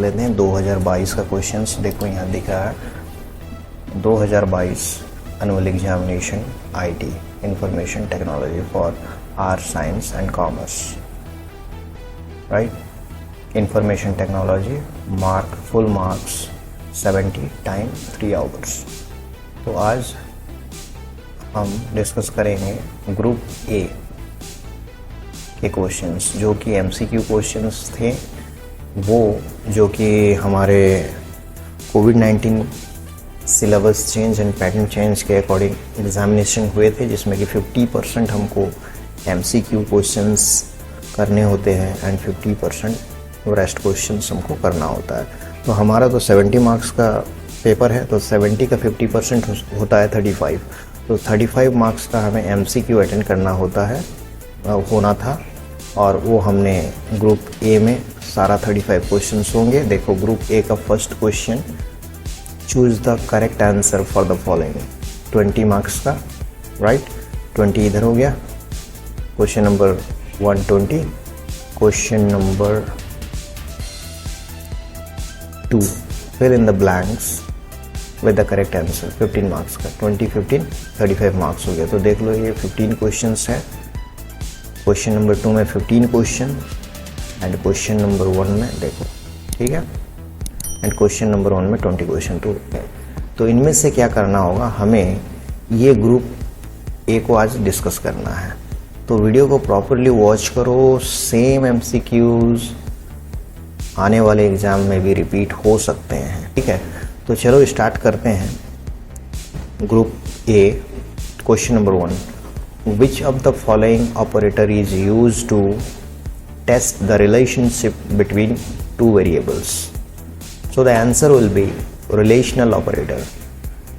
लेते हैं 2022 का क्वेश्चंस। देखो यहाँ दिखा है 2022 annual examination IT information technology for arts science and commerce, right. Information technology mark full marks 70, time 3 hours. तो आज हम डिस्कस करेंगे ग्रुप ए के क्वेश्चंस जो कि MCQ क्वेश्चंस थे, वो जो कि हमारे कोविड-19 syllabus change and pattern change के अकॉर्डिंग एग्जामिनेशन हुए थे, जिसमें कि 50% हमको MCQ क्वेश्चंस करने होते हैं एंड 50% रेस्ट क्वेश्चंस हमको करना होता है। तो हमारा तो 70 मार्क्स का पेपर है, तो 70 का 50% होता है 35। तो 35 मार्क्स का हमें MCQ अटेंड करना होना था, और वो हमने ग्रुप ए में सारा 35 क्वेश्चंस होंगे। देखो ग्रुप ए का first question, choose the correct answer for the following, 20 marks का, राइट। 20 इधर हो गया। Question number 120, question number 2, fill in the blanks with the correct answer, 15 marks का। 20, 15, 35 मार्क्स हो गया। तो देख लो ये 15 क्वेश्चंस हैं। क्वेश्चन नंबर 2 में 15 क्वेश्चन एंड क्वेश्चन नंबर 1 में देखो, ठीक है, एंड क्वेश्चन नंबर 1 में 20 क्वेश्चन। तो इनमें से क्या करना होगा, हमें ये ग्रुप ए को आज डिस्कस करना है। तो वीडियो को प्रॉपरली वॉच करो। सेम MCQs आने वाले एग्जाम में भी रिपीट हो सकते हैं, ठीक है। तो चलो स्टार्ट करते हैं। Group A, question number 1, which of the following operator is used to test the relationship between two variables? So the answer will be relational operator.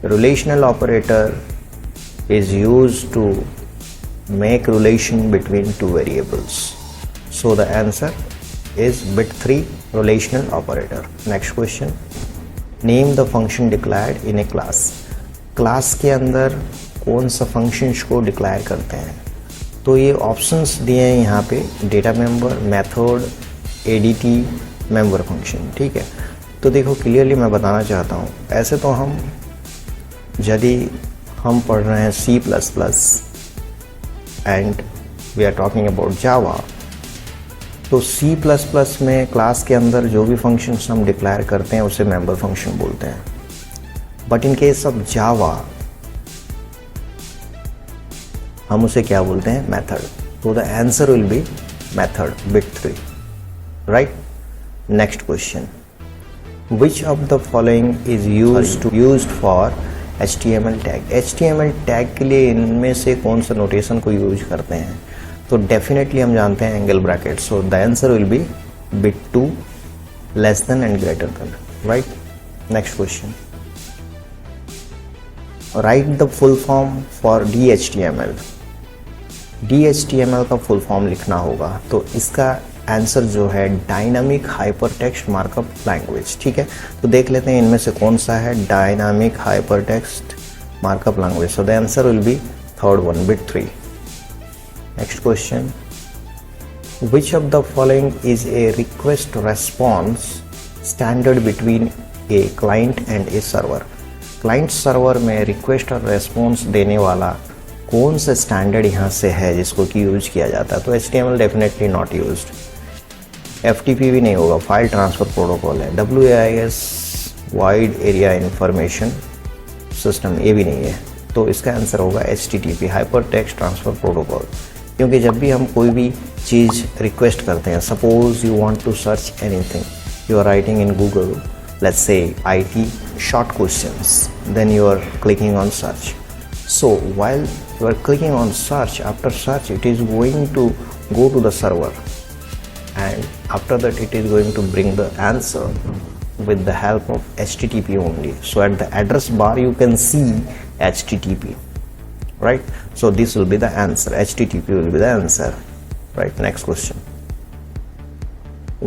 The relational operator is used to make relation between two variables. So the answer is bit 3, relational operator. Next question, name the function declared in a class. Class के अंदर कौन सा functions को declare करते हैं? तो ये options दिए हैं यहाँ पे, data member, method, ADT, member function, ठीक है। तो देखो क्लियरली मैं बताना चाहता हूँ, ऐसे तो यदि हम पढ़ रहे हैं C++ and we are talking about Java, तो C++ में क्लास के अंदर जो भी फंक्शंस हम डिक्लेयर करते हैं उसे मेंबर फंक्शन बोलते हैं। But in case of Java हम उसे क्या बोलते हैं? मेथड। तो the answer will B method, bit 3, right. Next question, which of the following is used for HTML tag. HTML tag के लिए इनमें से कौन सा नोटेशन को यूज करते हैं? तो डेफिनेटली हम जानते हैं angle bracket. So the answer will be bit 2, less than and greater than, right. Next question, right the full form for DHTML। DHTML का फुल फॉर्म लिखना होगा, तो इसका आंसर जो है डायनामिक हाइपरटेक्स्ट मार्कअप लैंग्वेज, ठीक है। तो देख लेते हैं इनमें से कौन सा है dynamic hypertext markup language. So the answer will B third one, bit 3। Next question, which of the following is A request response standard between a client and A server. Client server में request और response देने वाला कौन सा standard यहाँ से है जिसको कि यूज किया जाता है? तो HTML definitely not used, FTP भी नहीं होगा, फाइल ट्रांसफर प्रोटोकॉल है। WAIS wide area information system, ये भी नहीं है। तो इसका आंसर होगा HTTP, hyper text transfer protocol. क्योंकि जब भी हम कोई भी चीज़ रिक्वेस्ट करते हैं, suppose you want to search anything, you are writing in Google, let's say IT short questions, then you are clicking on search. So while you are clicking on search, after search it is going to go to the server, and after that it is going to bring the answer with the help of HTTP only. So at the address bar you can see HTTP, right? So this will be the answer, HTTP will be the answer, right? Next question,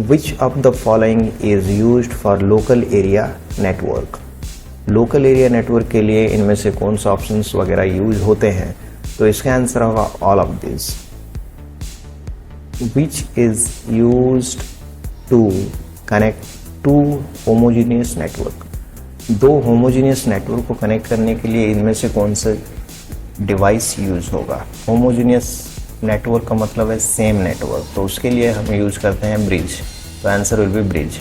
which of the following is used for local area network? Local area network के लिए इनमें से कौन सा options वगैरह use होते हैं? तो इसका आंसर होगा all of this. which is used to connect two homogeneous network, दो होमोजीनियस नेटवर्क को कनेक्ट करने के लिए इनमें से कौन सा डिवाइस यूज होगा? होमोजीनियस नेटवर्क का मतलब है सेम नेटवर्क, तो उसके लिए हम यूज करते हैं ब्रिज, तो answer will be bridge.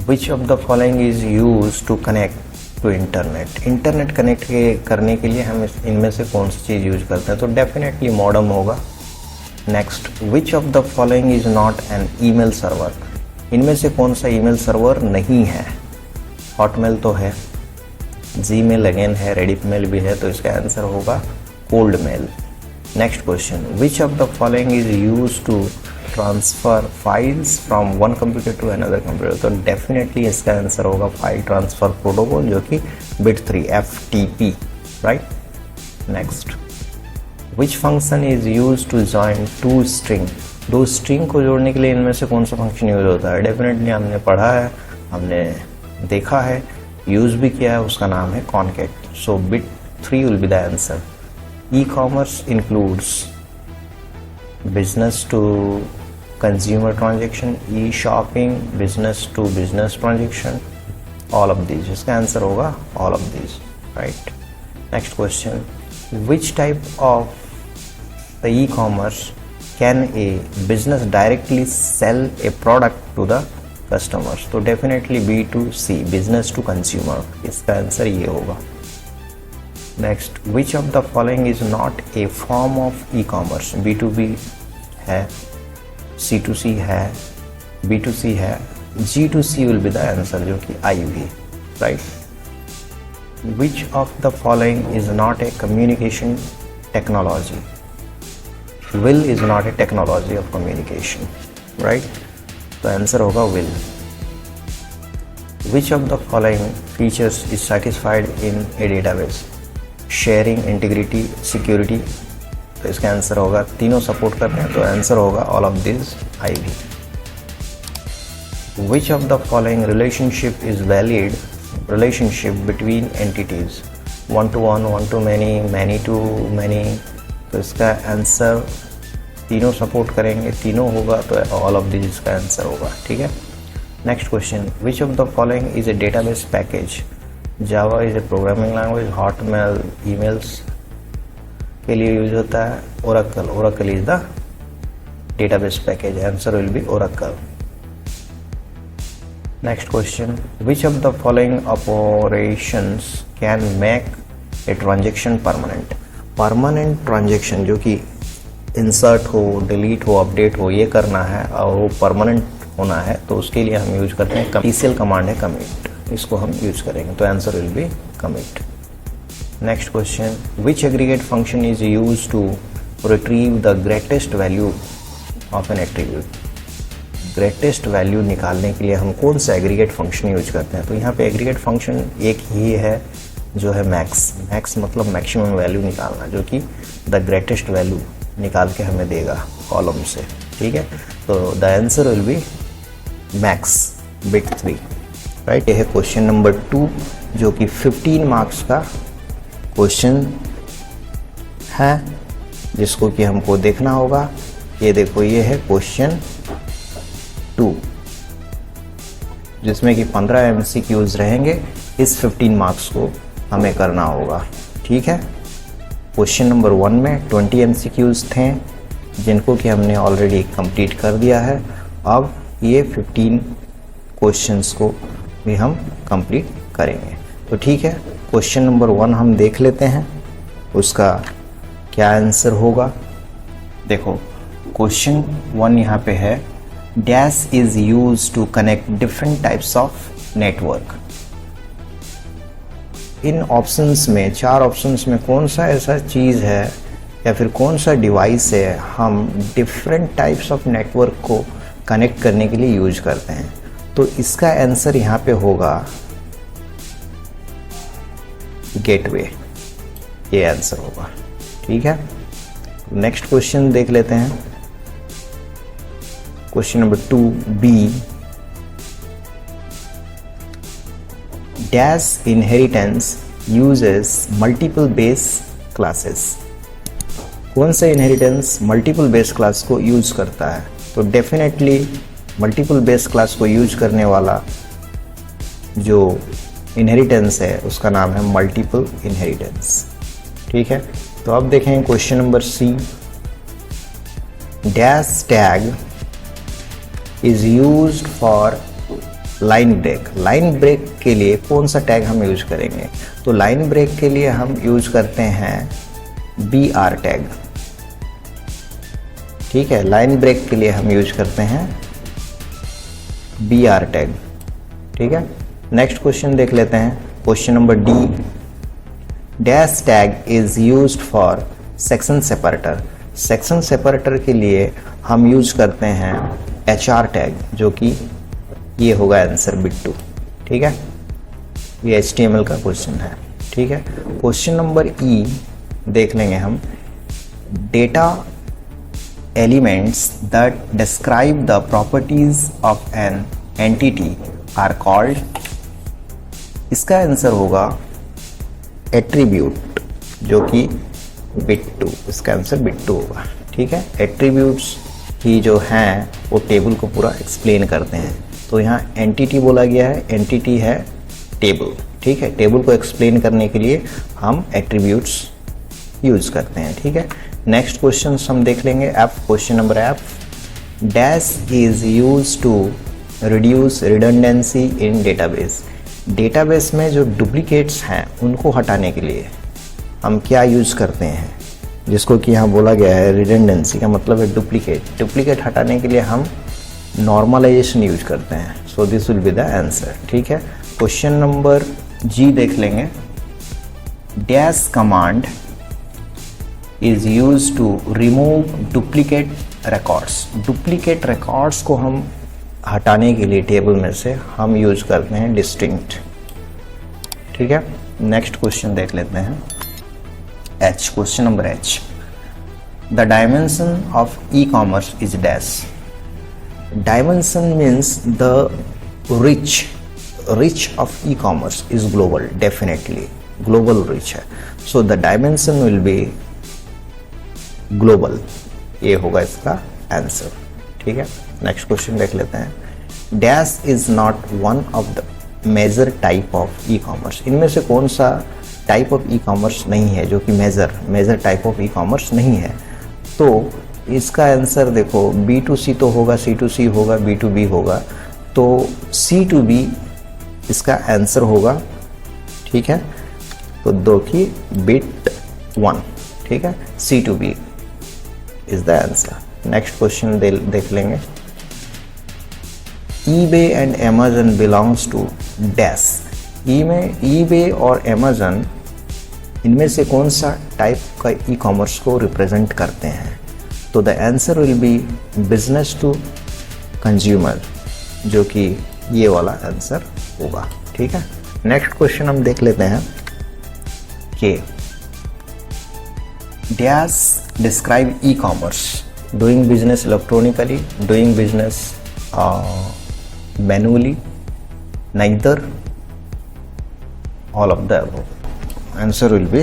Which of the following is use to connect to internet, internet connect करने के लिए हम इनमें से कौन सी चीज़ यूज करते हैं? तो डेफिनेटली मॉडेम होगा। Next, which of the following is not an email server, इनमें से कौन सा ईमेल सर्वर नहीं है? हॉटमेल तो है, जीमेल अगेन है, रेडिमेल भी है, तो इसका आंसर होगा cold mail. Next question, which of the following is use to transfer files from one computer to another computer, तो डेफिनेटली इसका आंसर होगा फाइल ट्रांसफर प्रोटोकॉल, जो कि bit 3 FTP, right. Next, which function is use to join two string, दो string को जोड़ने के लिए इनमें से कौन सा फंक्शन यूज होता है? डेफिनेटली हमने पढ़ा है, हमने देखा है, यूज भी किया है, उसका नाम है concat, so bit 3 will be the answer. E-commerce includes business to consumer transaction, e-shopping, business to business transaction, all of these, इसका आंसर होगा all of these, right? Next question, which type of the e-commerce can a business directly sell a product to the customers? तो definitely B2C, business to consumer, इसका answer ये होगा। Next, which of the following is not a form of e commerce, B2B है, C2C है, B2C है, G2C will be the answer, जो कि IV, right. Which of the following is not a communication technology, will is not a technology of communication, right, तो answer होगा will. Which of the following features is satisfied in A database, sharing, integrity, security, तो इसका answer होगा, तीनों support करते हैं, तो answer होगा all of this IV। Which of the following relationship is valid relationship between entities, one to one, one to many, many to many, तो इसका आंसर तीनों सपोर्ट करेंगे, तीनों होगा, तो ऑल ऑफ दिस इसका आंसर होगा, ठीक है। Next question, which of the following is a database package, Java is a programming language, Hotmail emails के लिए यूज होता है, Oracle, Oracle is the database package, answer will B Oracle. Next question, which of the following operations can make a transaction permanent, permanent transaction जो कि insert हो, delete हो, update हो, ये करना है और वो परमानेंट होना है, तो उसके लिए हम यूज करते हैं TCL कमांड है कमिट, इसको हम यूज करेंगे, तो answer will be commit. Next question, which aggregate function is use to retrieve the greatest value of an attribute, greatest value निकालने के लिए हम कौन सा एग्रीगेट फंक्शन यूज करते हैं? तो यहाँ पे एग्रीगेट फंक्शन एक ही है, जो है मैक्स, मैक्स मतलब मैक्सिमम वैल्यू निकालना, जो कि द ग्रेटेस्ट वैल्यू निकाल के हमें देगा कॉलम से, ठीक है, तो the answer will B max bit 3, right. ये है क्वेश्चन नंबर 2, जो कि 15 मार्क्स का क्वेश्चन है, जिसको कि हमको देखना होगा। ये देखो, ये है क्वेश्चन 2, जिसमें कि 15 MCQs रहेंगे, इस 15 मार्क्स को हमें करना होगा, ठीक है। क्वेश्चन नंबर 1 में 20 MCQs थे, जिनको कि हमने ऑलरेडी कंप्लीट कर दिया है। अब ये 15 क्वेश्चंस को भी हम कंप्लीट करेंगे, तो ठीक है। क्वेश्चन नंबर 1 हम देख लेते हैं, उसका क्या आंसर होगा। देखो, क्वेश्चन 1 यहाँ पे है, dash is use to connect different types of network. इन ऑप्शंस में, 4 ऑप्शंस में कौन सा ऐसा चीज़ है या फिर कौन सा डिवाइस है हम डिफरेंट टाइप्स ऑफ नेटवर्क को कनेक्ट करने के लिए यूज करते हैं? तो इसका आंसर यहाँ पे होगा गेटवे, ये आंसर होगा, ठीक है। नेक्स्ट क्वेश्चन देख लेते हैं, question number 2B, dash inheritance uses multiple base classes. कौन सा इनहेरिटेंस मल्टीपल बेस क्लास को यूज करता है? तो डेफिनेटली मल्टीपल बेस क्लास को यूज करने वाला जो इनहेरिटेंस है उसका नाम है मल्टीपल इनहेरिटेंस। ठीक है, तो अब देखें question number C. Dash tag is used for line break. Line break के लिए कौन सा टैग हम यूज करेंगे? तो लाइन ब्रेक के लिए हम यूज करते हैं BR टैग। ठीक है, लाइन ब्रेक के लिए हम यूज करते हैं BR टैग। ठीक है, नेक्स्ट क्वेश्चन देख लेते हैं, question number D. Dash tag is used for section separator. Section separator के लिए हम यूज करते हैं HR टैग, जो कि ये होगा आंसर बिट 2। ठीक है, ये HTML का क्वेश्चन है। ठीक है, क्वेश्चन नंबर ई देख लेंगे हम। Data elements that describe the properties of an entity are called. इसका आंसर होगा एट्रीब्यूट, जो कि बिट 2। इसका आंसर बिट 2 होगा। ठीक है, एट्रीब्यूट्स ही जो हैं वो टेबल को पूरा एक्सप्लेन करते हैं। तो यहाँ एंटिटी बोला गया है, एंटिटी है टेबल। ठीक है, टेबल को एक्सप्लेन करने के लिए हम एट्रीब्यूट्स यूज करते हैं। ठीक है, नेक्स्ट क्वेश्चन हम देख लेंगे F. Question number F. Dash is use to reduce redundancy in database. Database में जो डुप्लीकेट्स हैं उनको हटाने के लिए हम क्या यूज करते हैं, जिसको कि यहाँ बोला गया है रिडंडेंसी का मतलब है डुप्लीकेट। डुप्लीकेट हटाने के लिए हम नॉर्मलाइजेशन यूज करते हैं। So this will be the answer. ठीक है, क्वेश्चन नंबर जी देख लेंगे। Dash command is use to remove duplicate records. Duplicate records को हम हटाने के लिए टेबल में से हम यूज करते हैं डिस्टिंक्ट। ठीक है, नेक्स्ट क्वेश्चन देख लेते हैं H. Question number H. The dimension of e commerce is dash. Dimension means the reach of e-commerce is global, definitely global reach है। So the dimension will be global, ये होगा इसका answer. ठीक है, next question देख लेते हैं। Dash is not one of the major type of e-commerce। इनमें से कौन सा टाइप ऑफ e-commerce नहीं है जो कि मेजर टाइप ऑफ e-commerce नहीं है? तो इसका आंसर देखो B2C तो होगा, C2C होगा, B2B होगा, तो C2B इसका आंसर होगा। ठीक है, तो दो की बिट 1। ठीक है, C2B is the answer. Next question देख लेंगे। eBay and Amazon belongs to dash. eBay और Amazon इनमें से कौन सा टाइप का ई-कॉमर्स को रिप्रेजेंट करते हैं? तो the answer will be business to consumer, जो कि ये वाला आंसर होगा। ठीक है, नेक्स्ट क्वेश्चन हम देख लेते हैं कि dash describe e-commerce. Doing business electronically, doing business manually, neither, all of the above. Answer will be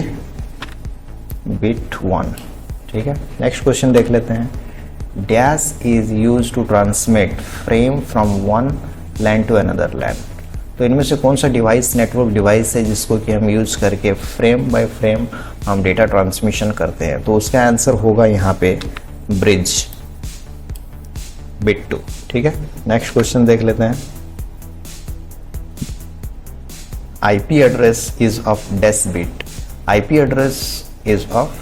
bit 1। ठीक है, नेक्स्ट क्वेश्चन देख लेते हैं। Dash is use to transmit frame from one land to another land. तो इनमें से कौन सा डिवाइस नेटवर्क डिवाइस है जिसको कि हम यूज करके फ्रेम बाय फ्रेम हम डेटा ट्रांसमिशन करते हैं? तो उसका आंसर होगा यहाँ पे ब्रिज, बिट 2। ठीक है, नेक्स्ट क्वेश्चन देख लेते हैं। IP address is of dash bit. IP address is of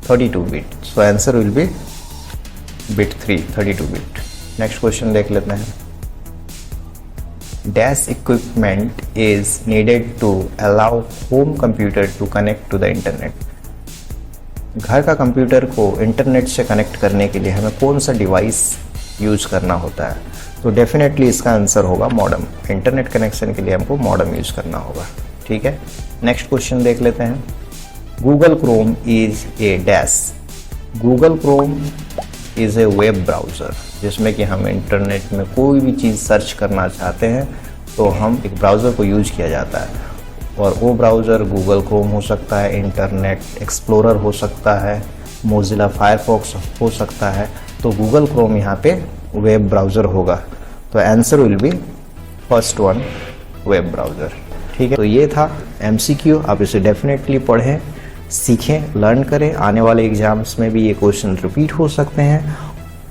32 bit, so answer will be bit 3, 32 bit। Next question देख लेते हैं। Dash equipment is needed to allow home computer to connect to the internet. घर का computer को internet से connect करने के लिए हमें कौन सा डिवाइस यूज करना होता है? तो डेफिनेटली इसका आंसर होगा मॉडेम। इंटरनेट कनेक्शन के लिए हमको मॉडेम यूज करना होगा। ठीक है, नेक्स्ट क्वेश्चन देख लेते हैं। Google Chrome is a dash. Google Chrome is a web browser, जिसमें कि हम इंटरनेट में कोई भी चीज़ सर्च करना चाहते हैं तो हम एक ब्राउज़र को यूज किया जाता है, और वो ब्राउज़र गूगल क्रोम हो सकता है, इंटरनेट एक्सप्लोरर हो सकता है, मोजिला फायरफॉक्स हो सकता है। तो गूगल क्रोम यहाँ पे वेब ब्राउज़र होगा, तो answer will B first one, web browser. ठीक है, तो ये था MCQ। आप इसे डेफिनेटली पढ़ें, सीखें, लर्न करें। आने वाले एग्जाम्स में भी ये क्वेश्चन रिपीट हो सकते हैं।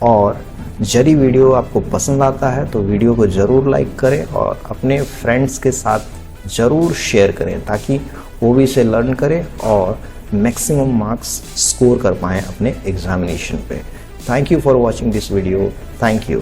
और यदि वीडियो आपको पसंद आता है तो वीडियो को ज़रूर लाइक करें और अपने फ्रेंड्स के साथ ज़रूर शेयर करें, ताकि वो भी इसे लर्न करें और मैक्सिमम मार्क्स स्कोर कर पाएँ अपने एग्जामिनेशन पे। Thank you for watching this video. Thank you.